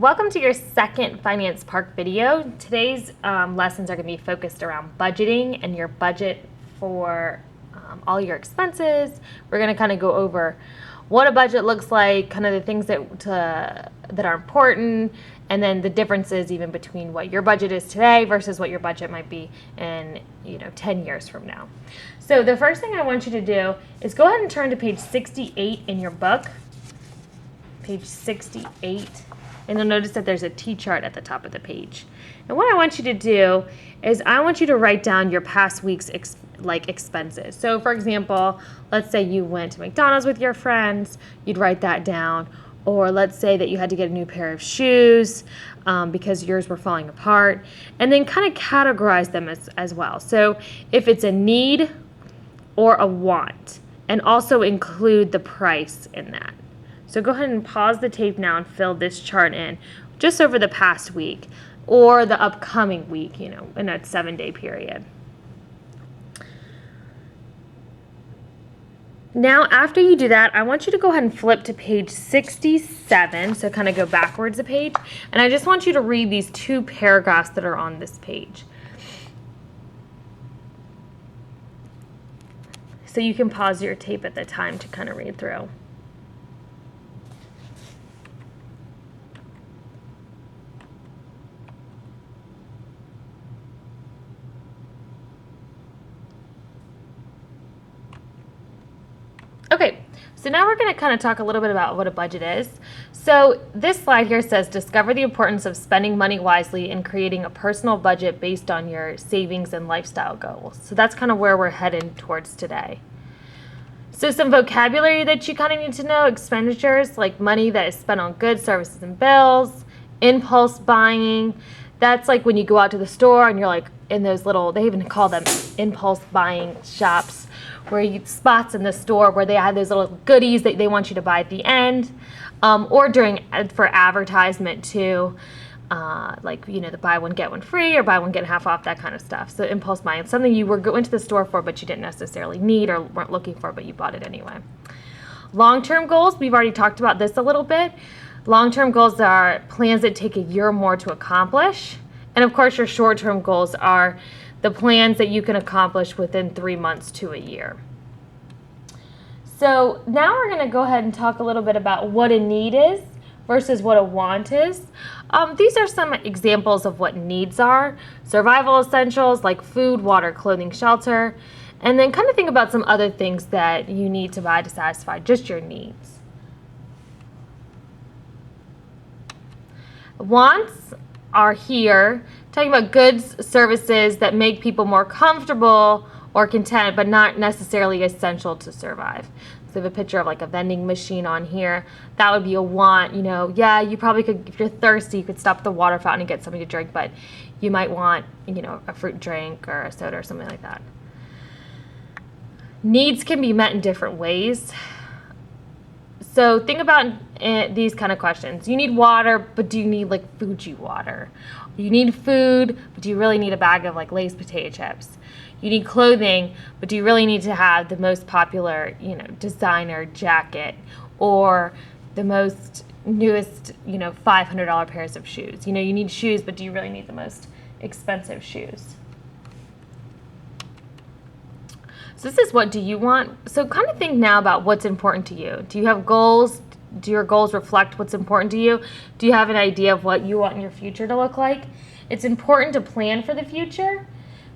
Welcome to your second Finance Park video. Today's lessons are going to be focused around budgeting and your budget for all your expenses. We're going to kind of go over what a budget looks like, kind of the things that are important, and then the differences even between what your budget is today versus what your budget might be in 10 years from now. So the first thing I want you to do is go ahead and turn to page 68 in your book. Page 68. And you'll notice that there's a T-chart at the top of the page. And what I want you to do is I want you to write down your past week's expenses. So for example, let's say you went to McDonald's with your friends, you'd write that down. Or let's say that you had to get a new pair of shoes because yours were falling apart. And then kind of categorize them as well. So if it's a need or a want, and also include the price in that. So go ahead and pause the tape now and fill this chart in just over the past week or the upcoming week, in a 7-day period. Now, after you do that, I want you to go ahead and flip to page 67, so kind of go backwards a page, and I just want you to read these two paragraphs that are on this page. So you can pause your tape at the time to kind of read through. Okay, so now we're going to kind of talk a little bit about what a budget is. So this slide here says, discover the importance of spending money wisely and creating a personal budget based on your savings and lifestyle goals. So that's kind of where we're headed towards today. So some vocabulary that you kind of need to know: expenditures, like money that is spent on goods, services, and bills. Impulse buying, that's like when you go out to the store and you're like in those little, they even call them impulse buying shops, where you spots in the store where they have those little goodies that they want you to buy at the end, or for advertisement too, like the buy one get one free or buy one get half off, that kind of stuff. So impulse buying, something you were going to the store for but you didn't necessarily need or weren't looking for, but you bought it anyway. Long-term goals, we've already talked about this a little bit. Long-term goals are plans that take a year or more to accomplish, and of course your short-term goals are the plans that you can accomplish within 3 months to a year. So now we're going to go ahead and talk a little bit about what a need is versus what a want is. These are some examples of what needs are: survival essentials like food, water, clothing, shelter, and then kind of think about some other things that you need to buy to satisfy just your needs. Wants are here talking about goods, services that make people more comfortable or content, but not necessarily essential to survive. So we have a picture of like a vending machine on here. That would be a want. Yeah, you probably could, if you're thirsty, you could stop at the water fountain and get something to drink, but you might want, a fruit drink or a soda or something like that. Needs can be met in different ways. So think about these kind of questions. You need water, but do you need like Fuji water? You need food, but do you really need a bag of like Lay's potato chips? You need clothing, but do you really need to have the most popular, designer jacket or the most newest, $500 pairs of shoes? You need shoes, but do you really need the most expensive shoes? So this is what do you want? So kind of think now about what's important to you. Do you have goals? Do your goals reflect what's important to you? Do you have an idea of what you want your future to look like? It's important to plan for the future.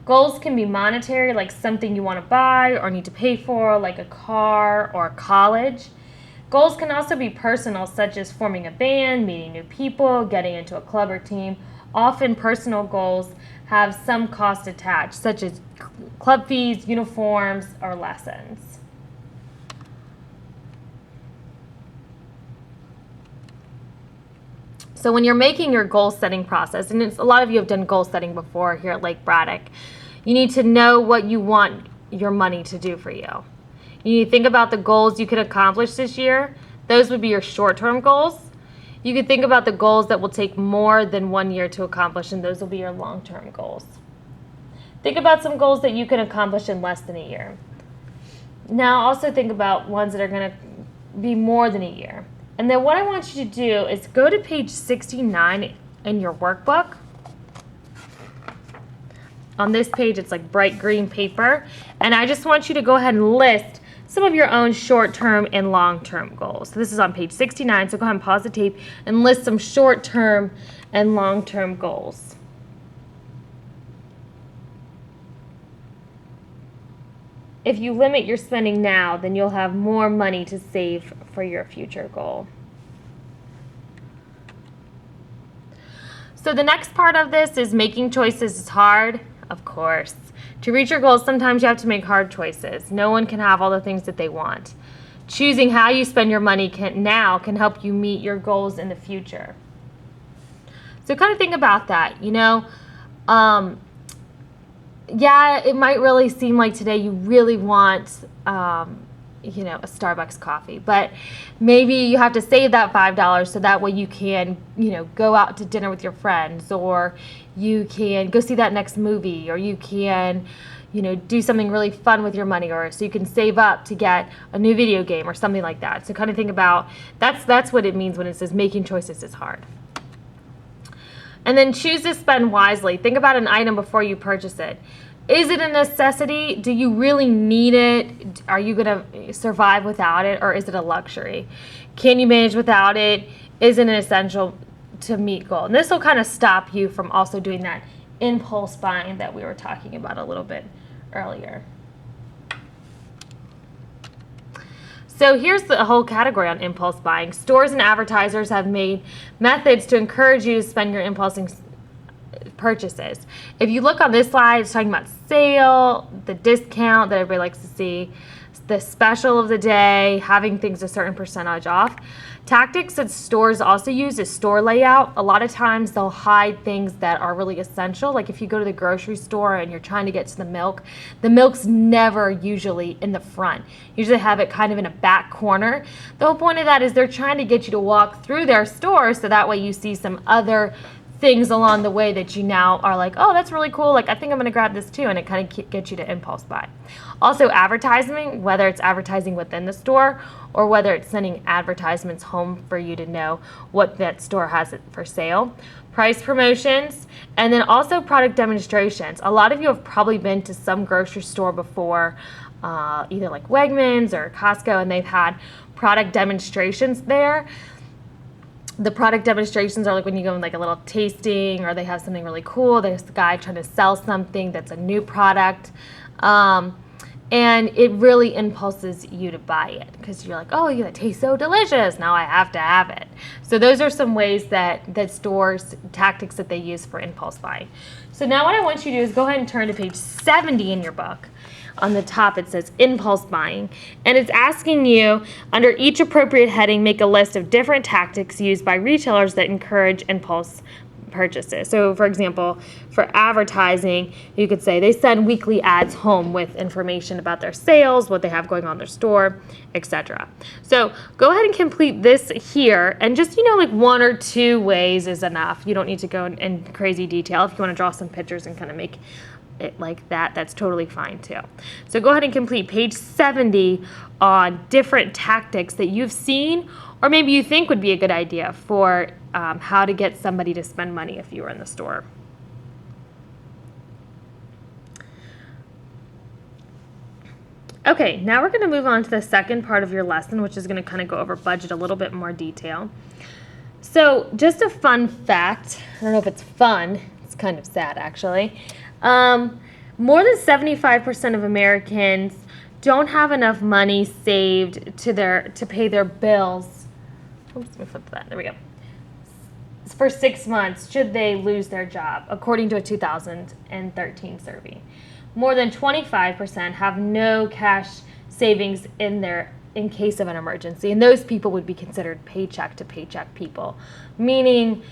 Goals can be monetary, like something you want to buy or need to pay for, like a car or college. Goals can also be personal, such as forming a band, meeting new people, getting into a club or team. Often personal goals have some cost attached, such as club fees, uniforms, or lessons. So when you're making your goal setting process, and a lot of you have done goal setting before here at Lake Braddock, you need to know what you want your money to do for you. You need to think about the goals you could accomplish this year. Those would be your short-term goals. You could think about the goals that will take more than 1 year to accomplish, and those will be your long-term goals. Think about some goals that you can accomplish in less than a year. Now also think about ones that are going to be more than a year. And then what I want you to do is go to page 69 in your workbook. On this page, it's like bright green paper. And I just want you to go ahead and list some of your own short-term and long-term goals. So this is on page 69, so go ahead and pause the tape and list some short-term and long-term goals. If you limit your spending now, then you'll have more money to save for your future goal. So the next part of this is making choices is hard, of course. To reach your goals, sometimes you have to make hard choices. No one can have all the things that they want. Choosing how you spend your money now can help you meet your goals in the future. So kind of think about that, yeah, it might really seem like today you really want, a Starbucks coffee, but maybe you have to save that $5 so that way you can, go out to dinner with your friends, or you can go see that next movie, or you can, do something really fun with your money, or so you can save up to get a new video game or something like that. So kind of think about, that's what it means when it says making choices is hard. And then choose to spend wisely. Think about an item before you purchase it. Is it a necessity? Do you really need it? Are you going to survive without it, or is it a luxury? Can you manage without it? Is it an essential to meet goal? And this will kind of stop you from also doing that impulse buying that we were talking about a little bit earlier. So here's the whole category on impulse buying. Stores and advertisers have made methods to encourage you to spend your impulse purchases. If you look on this slide, it's talking about sale, the discount that everybody likes to see, the special of the day, having things a certain percentage off. Tactics that stores also use is store layout. A lot of times they'll hide things that are really essential. Like if you go to the grocery store and you're trying to get to the milk's never usually in the front. Usually have it kind of in a back corner. The whole point of that is they're trying to get you to walk through their store so that way you see some other things along the way that you now are like, oh, that's really cool. Like, I think I'm going to grab this too. And it kind of gets you to impulse buy. Also, advertising, whether it's advertising within the store or whether it's sending advertisements home for you to know what that store has for sale. Price promotions, and then also product demonstrations. A lot of you have probably been to some grocery store before, either like Wegmans or Costco, and they've had product demonstrations there. The product demonstrations are like when you go in like a little tasting, or they have something really cool. There's the guy trying to sell something that's a new product. And it really impulses you to buy it because you're like, oh, yeah, that tastes so delicious. Now I have to have it. So those are some ways that stores, tactics that they use for impulse buying. So now what I want you to do is go ahead and turn to page 70 in your book. On the top it says impulse buying, and it's asking you under each appropriate heading make a list of different tactics used by retailers that encourage impulse purchases. So for example, for advertising, you could say they send weekly ads home with information about their sales, what they have going on in their store, etc. So go ahead and complete this here, and just like 1 or 2 ways is enough. You don't need to go in crazy detail. If you want to draw some pictures and kind of make it like that, that's totally fine too. So go ahead and complete page 70 on different tactics that you've seen or maybe you think would be a good idea for how to get somebody to spend money if you were in the store. Okay, now we're going to move on to the second part of your lesson, which is going to kind of go over budget a little bit more detail. So just a fun fact, I don't know if it's fun, it's kind of sad actually. More than 75% of Americans don't have enough money saved to pay their bills. Oops, let me flip that. There we go. For 6 months, should they lose their job, according to a 2013 survey. More than 25% have no cash savings in case of an emergency, and those people would be considered paycheck to paycheck people, meaning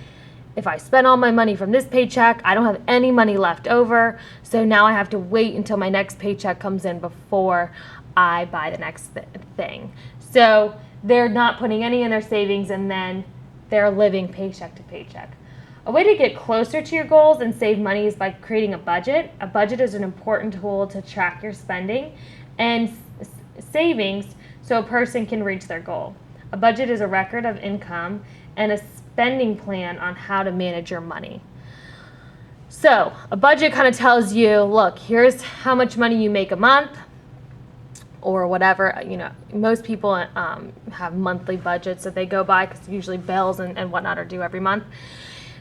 if I spend all my money from this paycheck, I don't have any money left over, so now I have to wait until my next paycheck comes in before I buy the next thing. So they're not putting any in their savings, and then they're living paycheck to paycheck. A way to get closer to your goals and save money is by creating a budget. A budget is an important tool to track your spending and savings so a person can reach their goal. A budget is a record of income and a spending plan on how to manage your money. So a budget kind of tells you, look, here's how much money you make a month or whatever. Most people have monthly budgets that they go by because usually bills and whatnot are due every month.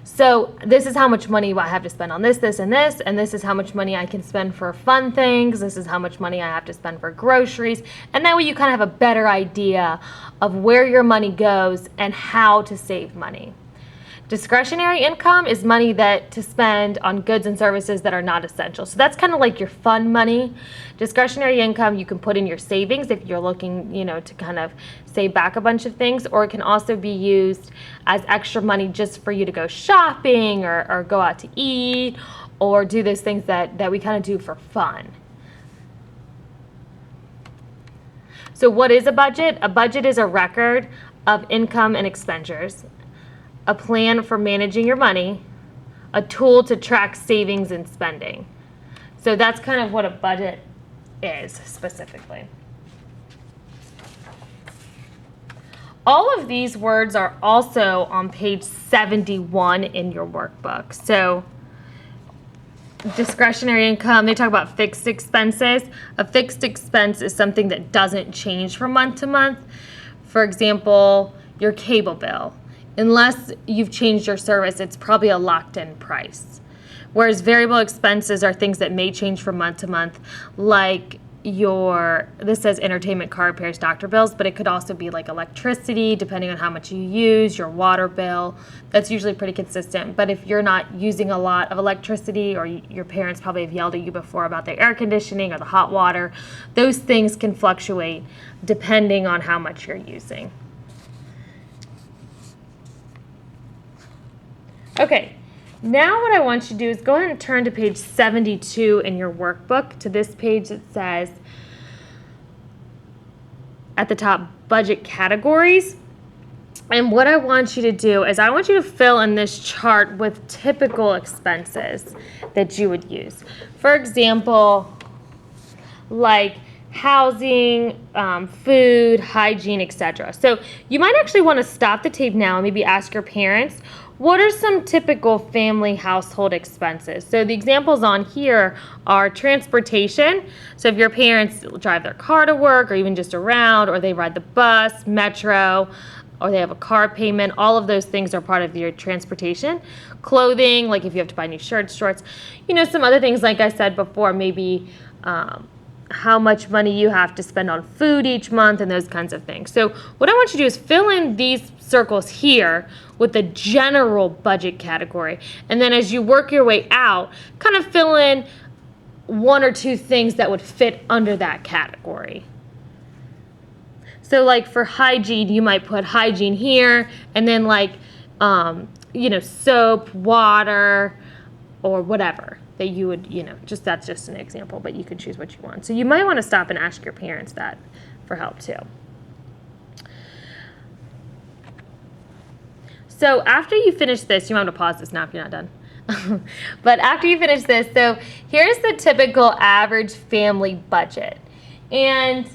So this is how much money I have to spend on this, this, and this, and this is how much money I can spend for fun things. This is how much money I have to spend for groceries. And that way you kind of have a better idea of where your money goes and how to save money. Discretionary income is money that to spend on goods and services that are not essential. So that's kind of like your fun money. Discretionary income you can put in your savings if you're looking, to kind of save back a bunch of things, or it can also be used as extra money just for you to go shopping or go out to eat or do those things that we kind of do for fun. So what is a budget? A budget is a record of income and expenditures, a plan for managing your money, a tool to track savings and spending. So that's kind of what a budget is specifically. All of these words are also on page 71 in your workbook. So discretionary income, they talk about fixed expenses. A fixed expense is something that doesn't change from month to month. For example, your cable bill. Unless you've changed your service, it's probably a locked-in price. Whereas variable expenses are things that may change from month to month, like this says entertainment, car repairs, doctor bills, but it could also be like electricity, depending on how much you use, your water bill. That's usually pretty consistent. But if you're not using a lot of electricity, or your parents probably have yelled at you before about the air conditioning or the hot water, those things can fluctuate depending on how much you're using. Okay, now what I want you to do is go ahead and turn to page 72 in your workbook, to this page that says at the top, budget categories. And what I want you to do is I want you to fill in this chart with typical expenses that you would use. For example, like housing, food, hygiene, etc. So you might actually want to stop the tape now and maybe ask your parents, what are some typical family household expenses? So the examples on here are transportation. So if your parents drive their car to work or even just around, or they ride the bus, metro, or they have a car payment, all of those things are part of your transportation. Clothing, like if you have to buy new shirts, shorts, some other things, like I said before, maybe how much money you have to spend on food each month and those kinds of things. So what I want you to do is fill in these circles here with the general budget category. And then as you work your way out, kind of fill in one or two things that would fit under that category. So like for hygiene, you might put hygiene here, and then soap, water, or whatever that you would, that's just an example, but you can choose what you want. So you might want to stop and ask your parents that for help too. So after you finish this, you might want to pause this now if you're not done. But after you finish this, so here's the typical average family budget. And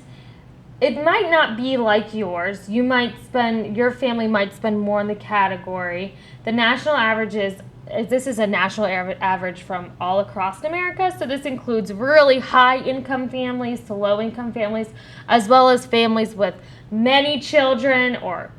it might not be like yours. Your family might spend more in the category. The national average this is a national average from all across America. So this includes really high income families to low income families, as well as families with many children or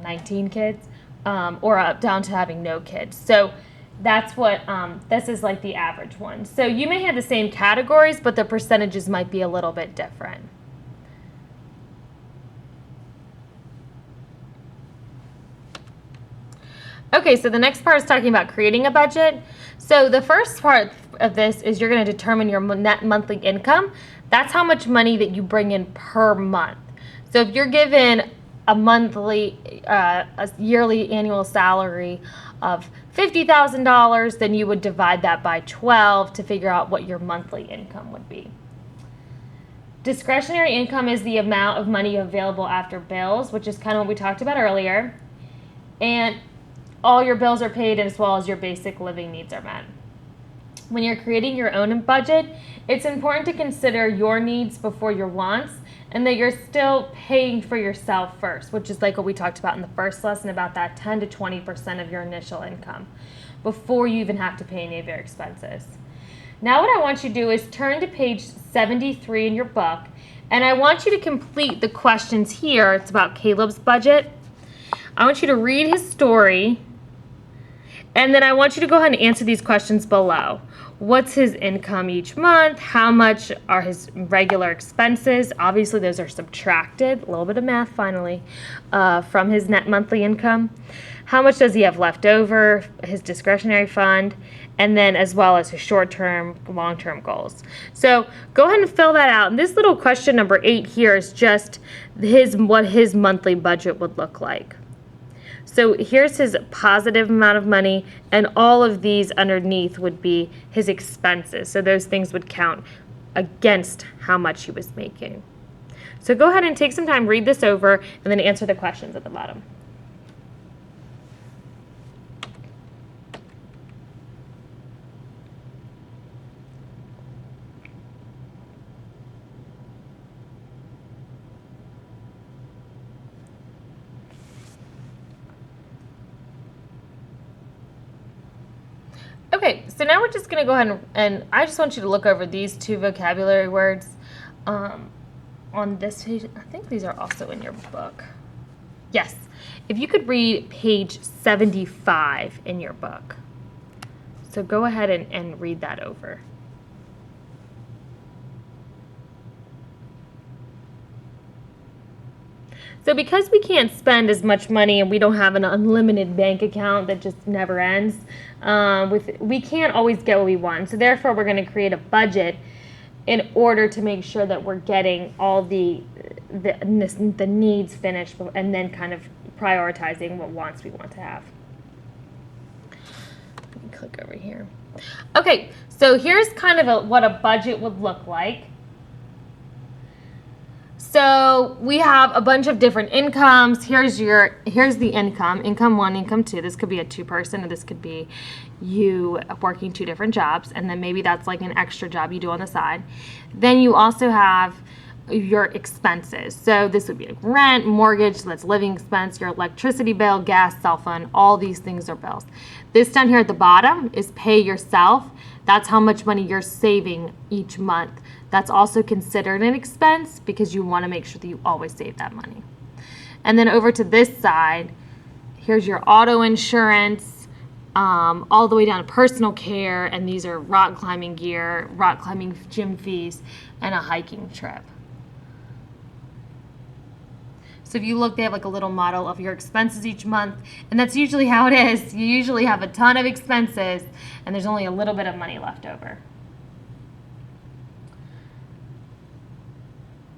19 kids, or up down to having no kids. So that's what, this is like the average one. So you may have the same categories, but the percentages might be a little bit different. Okay, so the next part is talking about creating a budget. So the first part of this is you're going to determine your net monthly income. That's how much money that you bring in per month. So if you're given a yearly annual salary of $50,000, then you would divide that by 12 to figure out what your monthly income would be. Discretionary income is the amount of money available after bills, which is kind of what we talked about earlier. And all your bills are paid as well as your basic living needs are met. when you're creating your own budget, it's important to consider your needs before your wants, and that you're still paying for yourself first, which is like what we talked about in the first lesson about that 10 to 20% of your initial income before you even have to pay any of your expenses. Now what I want you to do is turn to page 73 in your book, and I want you to complete the questions here. It's about Caleb's budget. I want you to read his story, and then I want you to go ahead and answer these questions below. What's his income each month? How much are his regular expenses? Obviously, those are subtracted, a little bit of math finally, from his net monthly income. How much does he have left over, his discretionary fund, and then as well as his short-term, long-term goals. So go ahead and fill that out. And this little question number 8 here is just what his monthly budget would look like. So here's his positive amount of money, and all of these underneath would be his expenses. So those things would count against how much he was making. So go ahead and take some time, read this over, and then answer the questions at the bottom. Okay, so now we're just going to go ahead and I just want you to look over these 2 vocabulary words on this page. I think these are also in your book. Yes, if you could read page 75 in your book. So go ahead and read that over. So because we can't spend as much money and we don't have an unlimited bank account that just never ends, we can't always get what we want. So therefore, we're going to create a budget in order to make sure that we're getting all the needs finished, and then kind of prioritizing what wants we want to have. Let me click over here. Okay, so here's kind of what a budget would look like. So we have a bunch of different incomes. Here's the income 1, income 2. This could be a 2-person, or this could be you working 2 different jobs, and then maybe that's like an extra job you do on the side. Then you also have your expenses. So this would be like rent, mortgage, so that's living expense, your electricity bill, gas, cell phone, all these things are bills. This down here at the bottom is pay yourself. That's how much money you're saving each month. That's also considered an expense because you want to make sure that you always save that money. And then over to this side, here's your auto insurance, all the way down to personal care, and these are rock climbing gear, rock climbing gym fees, and a hiking trip. So if you look, they have like a little model of your expenses each month, and that's usually how it is. You usually have a ton of expenses, and there's only a little bit of money left over.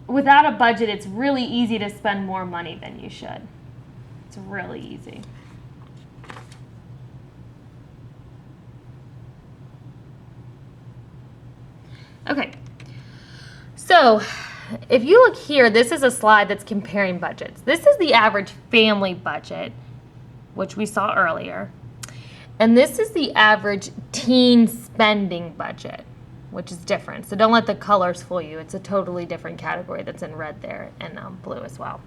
Without a budget, it's really easy to spend more money than you should. It's really easy. Okay, so if you look here, this is a slide that's comparing budgets. This is the average family budget, which we saw earlier. And this is the average teen spending budget, which is different. So don't let the colors fool you. It's a totally different category that's in red there, and blue as well.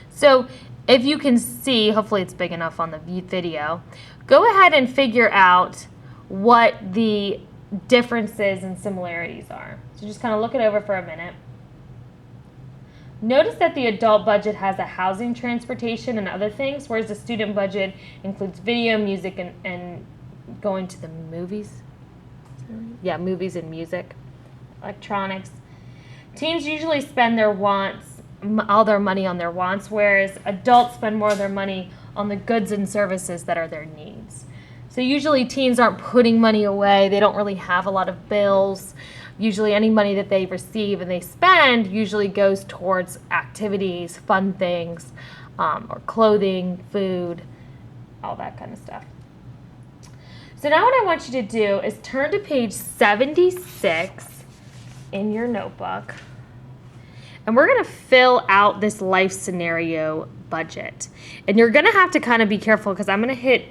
So if you can see, hopefully it's big enough on the video, go ahead and figure out what the differences and similarities are. So just kind of look it over for a minute. Notice that the adult budget has a housing, transportation, and other things, whereas the student budget includes video, music, and going to the movies. Yeah, movies and music, electronics. Teens usually spend their wants, all their money on their wants, whereas adults spend more of their money on the goods and services that are their needs. So usually teens aren't putting money away. They don't really have a lot of bills. Usually any money that they receive and they spend usually goes towards activities, fun things, or clothing, food, all that kind of stuff. So now what I want you to do is turn to page 76 in your notebook, and we're going to fill out this life scenario budget. And you're going to have to kind of be careful because I'm going to hit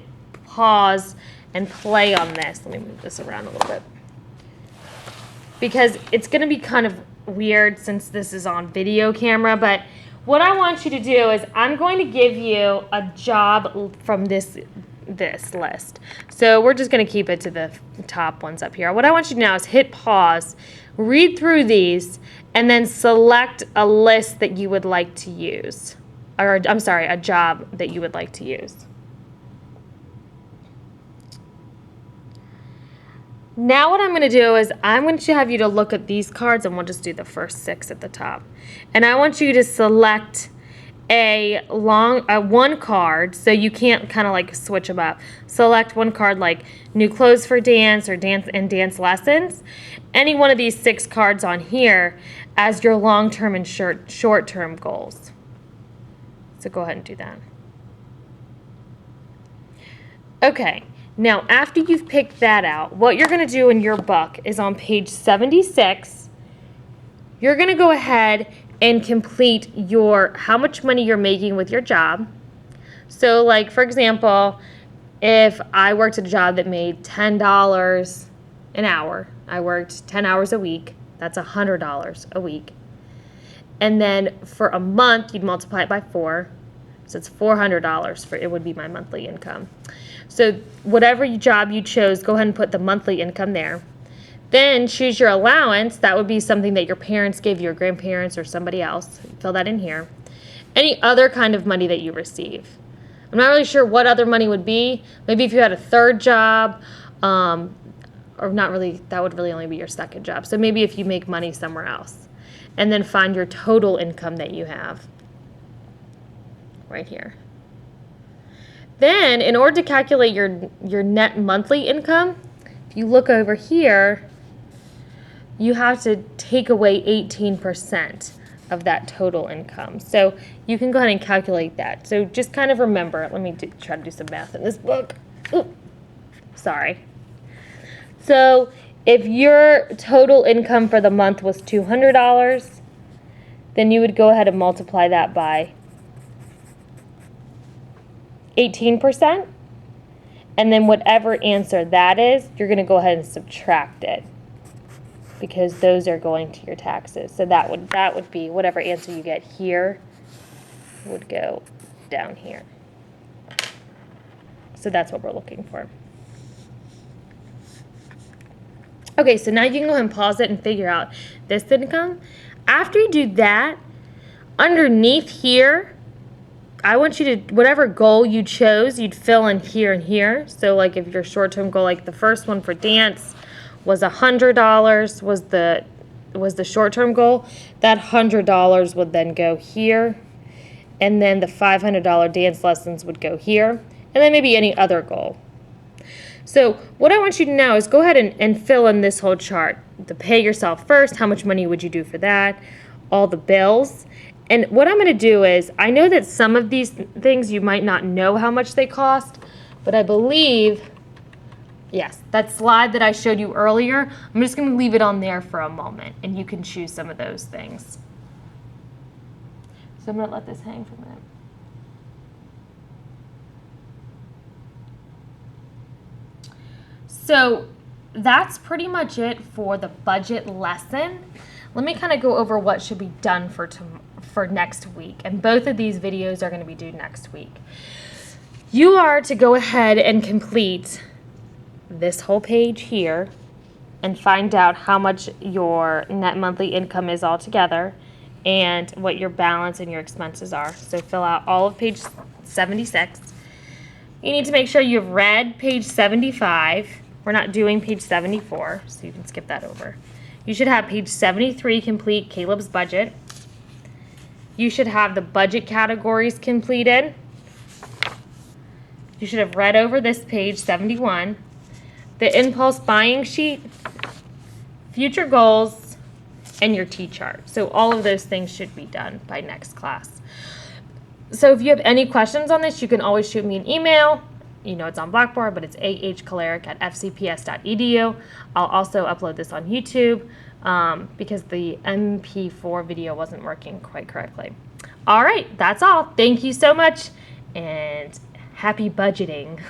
pause and play on this. Let me move this around a little bit. because it's going to be kind of weird since this is on video camera, but what I want you to do is I'm going to give you a job from this list. So we're just going to keep it to the top ones up here. What I want you to do now is hit pause, read through these, and then select a list that you would like to use. Or, I'm sorry, a job that you would like to use. Now what I'm going to do is I'm going to have you to look at these cards, and we'll just do the first 6 at the top. And I want you to select a one card, so you can't kind of like switch them up. Select one card like new clothes for dance or dance lessons. Any one of these 6 cards on here as your long-term and short-term goals. So go ahead and do that. Okay. Now, after you've picked that out, what you're going to do in your book is on page 76, you're going to go ahead and complete how much money you're making with your job. So, like, for example, if I worked at a job that made $10 an hour, I worked 10 hours a week, that's $100 a week. And then for a month, you'd multiply it by 4, so it's $400 it would be my monthly income. So whatever job you chose, go ahead and put the monthly income there. Then choose your allowance. That would be something that your parents gave you, your grandparents or somebody else. Fill that in here. Any other kind of money that you receive. I'm not really sure what other money would be. Maybe if you had a third job, or not really, that would really only be your second job. So maybe if you make money somewhere else. And then find your total income that you have right here. Then, in order to calculate your net monthly income, if you look over here, you have to take away 18% of that total income. So you can go ahead and calculate that. So just kind of remember, let me try to do some math in this book. Ooh, sorry. So if your total income for the month was $200, then you would go ahead and multiply that by 18%, and then whatever answer that is, you're going to go ahead and subtract it because those are going to your taxes. So that would be whatever answer you get here would go down here. So that's what we're looking for. Okay, so now you can go ahead and pause it and figure out this income. After you do that, underneath here, I want you to, whatever goal you chose, you'd fill in here and here. So like if your short-term goal, like the first one for dance was $100 was the short-term goal, that $100 would then go here. And then the $500 dance lessons would go here. And then maybe any other goal. So what I want you to now is go ahead and fill in this whole chart. The pay yourself first, how much money would you do for that, all the bills. And what I'm going to do is, I know that some of these things you might not know how much they cost, but I believe, yes, that slide that I showed you earlier, I'm just going to leave it on there for a moment, and you can choose some of those things. So I'm going to let this hang for a minute. So that's pretty much it for the budget lesson. Let me kind of go over what should be done for next week. And both of these videos are going to be due next week. You are to go ahead and complete this whole page here and find out how much your net monthly income is altogether and what your balance and your expenses are. So fill out all of page 76. You need to make sure you've read page 75. We're not doing page 74, so you can skip that over. You should have page 73 complete, Caleb's budget. You should have the budget categories completed. You should have read over this page 71. The impulse buying sheet, future goals, and your T-chart. So all of those things should be done by next class. So if you have any questions on this, you can always shoot me an email. You know it's on Blackboard, but it's ahkalaric@fcps.edu. I'll also upload this on YouTube because the MP4 video wasn't working quite correctly. All right, that's all. Thank you so much, and happy budgeting.